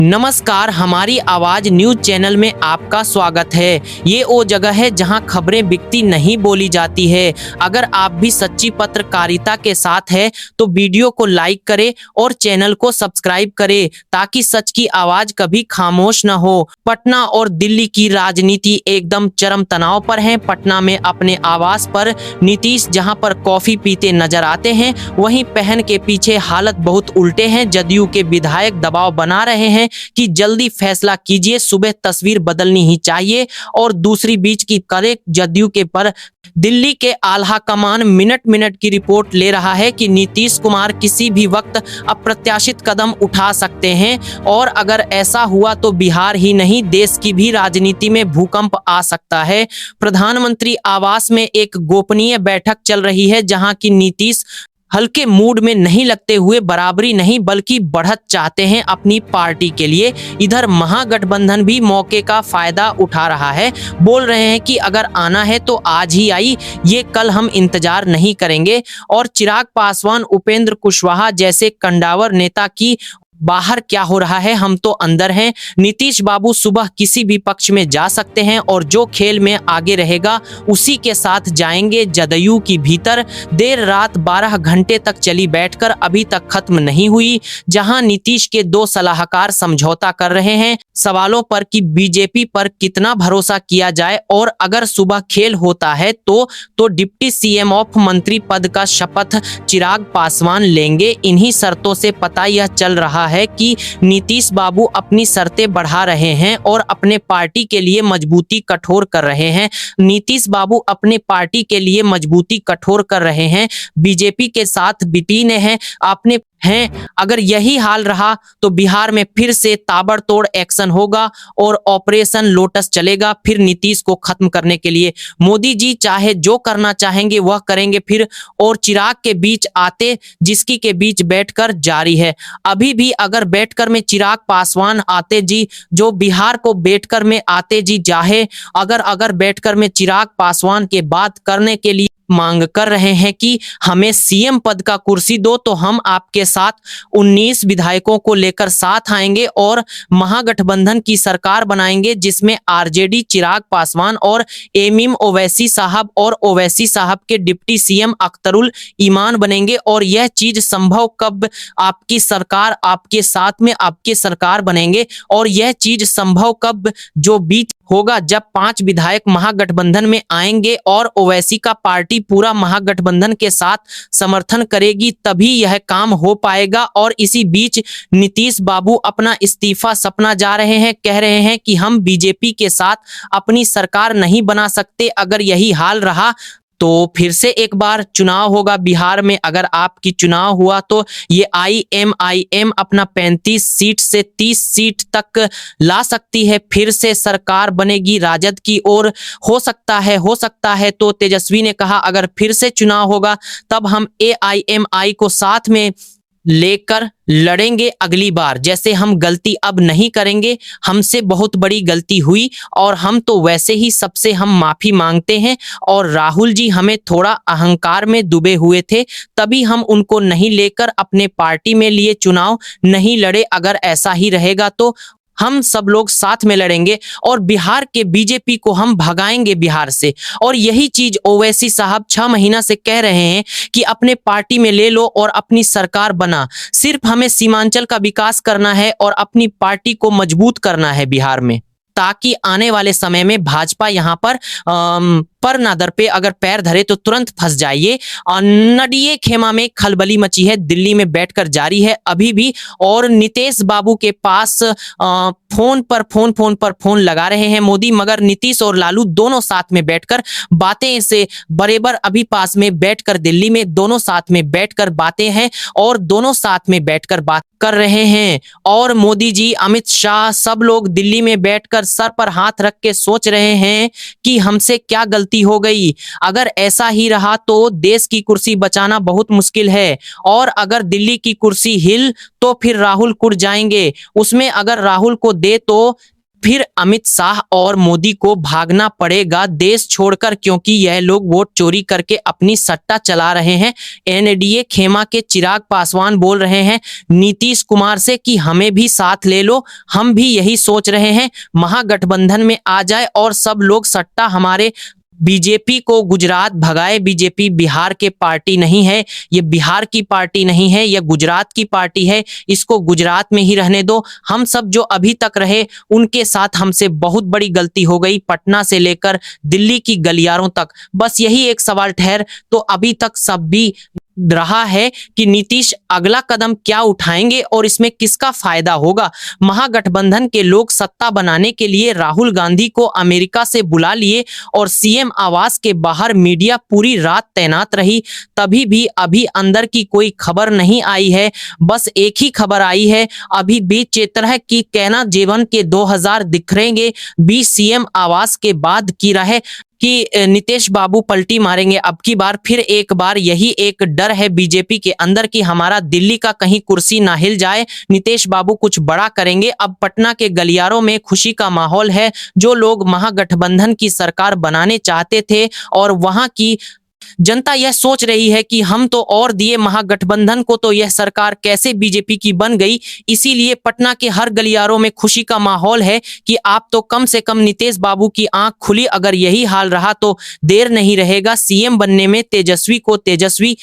नमस्कार, हमारी आवाज न्यूज चैनल में आपका स्वागत है। ये वो जगह है जहां खबरें बिकती नहीं बोली जाती है। अगर आप भी सच्ची पत्रकारिता के साथ है तो वीडियो को लाइक करें और चैनल को सब्सक्राइब करें ताकि सच की आवाज कभी खामोश न हो। पटना और दिल्ली की राजनीति एकदम चरम तनाव पर है। पटना में अपने आवास पर नीतीश जहां पर कॉफी पीते नजर आते हैं, वहीं पहन के पीछे हालत बहुत उल्टे हैं। जदयू के विधायक दबाव बना रहे हैं कि जल्दी फैसला कीजिए, सुबह तस्वीर बदलनी ही चाहिए। और दूसरी बीच की करे जदयू के पर दिल्ली के आला कमान मिनट मिनट की रिपोर्ट ले रहा है कि नीतीश कुमार किसी भी वक्त अप्रत्याशित कदम उठा सकते हैं और अगर ऐसा हुआ तो बिहार ही नहीं देश की भी राजनीति में भूकंप आ सकता है। प्रधानमंत्री आवास में एक गोपनीय बैठक चल रही है जहां की नीतीश हल्के मूड में नहीं लगते हुए बराबरी नहीं बल्कि बढ़त चाहते हैं अपनी पार्टी के लिए। इधर महागठबंधन भी मौके का फायदा उठा रहा है, बोल रहे हैं कि अगर आना है तो आज ही आई, ये कल हम इंतजार नहीं करेंगे। और चिराग पासवान, उपेंद्र कुशवाहा जैसे कंडावर नेता की बाहर क्या हो रहा है, हम तो अंदर हैं। नीतीश बाबू सुबह किसी भी पक्ष में जा सकते हैं और जो खेल में आगे रहेगा उसी के साथ जाएंगे। जदयू की भीतर देर रात 12 घंटे तक चली बैठकर अभी तक खत्म नहीं हुई, जहां नीतीश के दो सलाहकार समझौता कर रहे हैं सवालों पर कि बीजेपी पर कितना भरोसा किया जाए और अगर सुबह खेल होता है तो डिप्टी सीएम ऑफ मंत्री पद का शपथ चिराग पासवान लेंगे। इन्हीं शर्तों से पता यह चल रहा है कि नीतीश बाबू अपनी शर्तें बढ़ा रहे हैं और अपने पार्टी के लिए मजबूती कठोर कर रहे हैं। नीतीश बाबू अपने पार्टी के लिए मजबूती कठोर कर रहे हैं, बीजेपी के साथ बिटीने हैं आपने हैं। अगर यही हाल रहा तो बिहार में फिर से ताबड़तोड़ एक्शन होगा और ऑपरेशन लोटस चलेगा फिर नीतीश को खत्म करने के लिए। मोदी जी चाहे जो करना चाहेंगे वह करेंगे फिर। और चिराग के बीच आते जिसकी के बीच बैठकर जारी है। अभी भी अगर बैठकर में चिराग पासवान आते जी, जो बिहार को बैठकर में आते जी चाहे, अगर बैठकर में चिराग पासवान के बात करने के लिए मांग कर रहे हैं कि हमें सीएम पद का कुर्सी दो तो हम आपके साथ 19 विधायकों को लेकर साथ आएंगे और महागठबंधन की सरकार बनाएंगे जिसमें आरजेडी चिराग पासवान और एमीम ओवैसी साहब और ओवैसी साहब के डिप्टी सीएम अख्तरुल ईमान बनेंगे। और यह चीज संभव कब, आपकी सरकार आपके साथ में आपके सरकार बनेंगे और यह चीज संभव कब, जो बीच होगा जब 5 विधायक महागठबंधन में आएंगे और ओवैसी का पार्टी पूरा महागठबंधन के साथ समर्थन करेगी, तभी यह काम हो पाएगा। और इसी बीच नीतीश बाबू अपना इस्तीफा सपना जा रहे हैं, कह रहे हैं कि हम बीजेपी के साथ अपनी सरकार नहीं बना सकते। अगर यही हाल रहा तो फिर से एक बार चुनाव होगा बिहार में। अगर आपकी चुनाव हुआ तो ये IMIM अपना 35 सीट से 30 सीट तक ला सकती है, फिर से सरकार बनेगी राजद की ओर। हो सकता है तो तेजस्वी ने कहा अगर फिर से चुनाव होगा तब हम AIMI को साथ में लेकर लड़ेंगे अगली बार, जैसे हम गलती अब नहीं करेंगे। हमसे बहुत बड़ी गलती हुई और हम तो वैसे ही सबसे हम माफी मांगते हैं। और राहुल जी हमें थोड़ा अहंकार में डूबे हुए थे, तभी हम उनको नहीं लेकर अपने पार्टी में लिए चुनाव नहीं लड़े। अगर ऐसा ही रहेगा तो हम सब लोग साथ में लड़ेंगे और बिहार के बीजेपी को हम भगाएंगे बिहार से। और यही चीज ओवैसी साहब 6 महीना से कह रहे हैं कि अपने पार्टी में ले लो और अपनी सरकार बना। सिर्फ हमें सीमांचल का विकास करना है और अपनी पार्टी को मजबूत करना है बिहार में, ताकि आने वाले समय में भाजपा यहाँ पर ना दर पे अगर पैर धरे तो तुरंत फंस जाइए। नडिये खेमा में खलबली मची है, दिल्ली में बैठकर जारी है अभी भी। और नीतीश बाबू के पास फोन पर फोन लगा रहे हैं मोदी, मगर नीतीश और लालू दोनों साथ में बैठकर बातें से बरेबर अभी पास में बैठकर दिल्ली में दोनों साथ में बैठकर बातें हैं और दोनों साथ में बैठकर बात कर रहे हैं। और मोदी जी, अमित शाह, सब लोग दिल्ली में बैठकर सर पर हाथ रख के सोच रहे हैं कि हमसे क्या गलती हो गई। अगर ऐसा ही रहा तो देश की कुर्सी बचाना बहुत मुश्किल है। और अगर दिल्ली की कुर्सी हिल तो फिर राहुल कुट जाएंगे। उसमें अगर राहुल को दे तो फिर अमित शाह और मोदी को भागना पड़ेगा देश छोड़कर, क्योंकि यह लोग वोट चोरी करके अपनी सट्टा चला रहे हैं। एनडीए खेमा के चिराग पासवान बोल रहे हैं नीतीश कुमार से कि हमें भी साथ ले लो, हम भी यही सोच रहे हैं, महागठबंधन में आ जाए और सब लोग सट्टा हमारे बीजेपी को गुजरात भगाए। बीजेपी बिहार के पार्टी नहीं है, ये बिहार की पार्टी नहीं है, यह गुजरात की पार्टी है, इसको गुजरात में ही रहने दो। हम सब जो अभी तक रहे उनके साथ हमसे बहुत बड़ी गलती हो गई, पटना से लेकर दिल्ली की गलियारों तक। बस यही एक सवाल ठहर तो अभी तक सब भी रहा है कि नीतीश अगला कदम क्या उठाएंगे और इसमें किसका फायदा होगा। महागठबंधन के लोग सत्ता बनाने के लिए राहुल गांधी को अमेरिका से बुला लिए और सीएम आवास के बाहर मीडिया पूरी रात तैनात रही, तभी भी अभी अंदर की कोई खबर नहीं आई है। बस एक ही खबर आई है अभी बीच चित्र की कहना जीवन के 2000 दिखेंगे 20 सीएम आवास के बाद की रहे कि नीतीश बाबू पलटी मारेंगे। अब की बार फिर एक बार यही एक डर है बीजेपी के अंदर कि हमारा दिल्ली का कहीं कुर्सी ना हिल जाए, नीतीश बाबू कुछ बड़ा करेंगे। अब पटना के गलियारों में खुशी का माहौल है, जो लोग महागठबंधन की सरकार बनाने चाहते थे और वहां की जनता यह सोच रही है कि हम तो और दिए महागठबंधन को, तो यह सरकार कैसे बीजेपी की बन गई। इसीलिए पटना के हर गलियारों में खुशी का माहौल है कि आप तो कम से कम नीतीश बाबू की आंख खुली। अगर यही हाल रहा तो देर नहीं रहेगा सीएम बनने में तेजस्वी को। तेजस्वी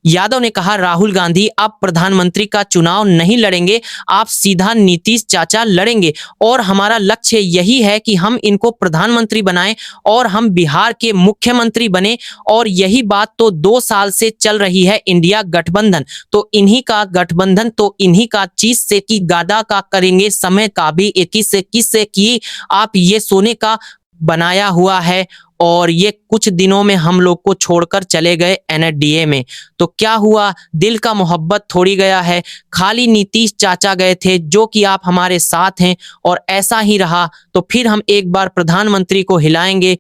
यादव ने कहा राहुल गांधी अब प्रधानमंत्री का चुनाव नहीं लड़ेंगे, आप सीधा नीतीश चाचा लड़ेंगे और हमारा लक्ष्य यही है कि हम इनको प्रधानमंत्री बनाएं और हम बिहार के मुख्यमंत्री बने। और यही बात तो 2 साल से चल रही है। इंडिया गठबंधन तो इन्हीं का गठबंधन तो इन्हीं का चीज से की गादा का करेंगे, समय का भी 21 से 21 से की आप ये सोने का बनाया हुआ है। और ये कुछ दिनों में हम लोग को छोड़कर चले गए एनडीए में, तो क्या हुआ, दिल का मोहब्बत थोड़ी गया है, खाली नीतीश चाचा गए थे जो कि आप हमारे साथ हैं और ऐसा ही रहा तो फिर हम एक बार प्रधानमंत्री को हिलाएंगे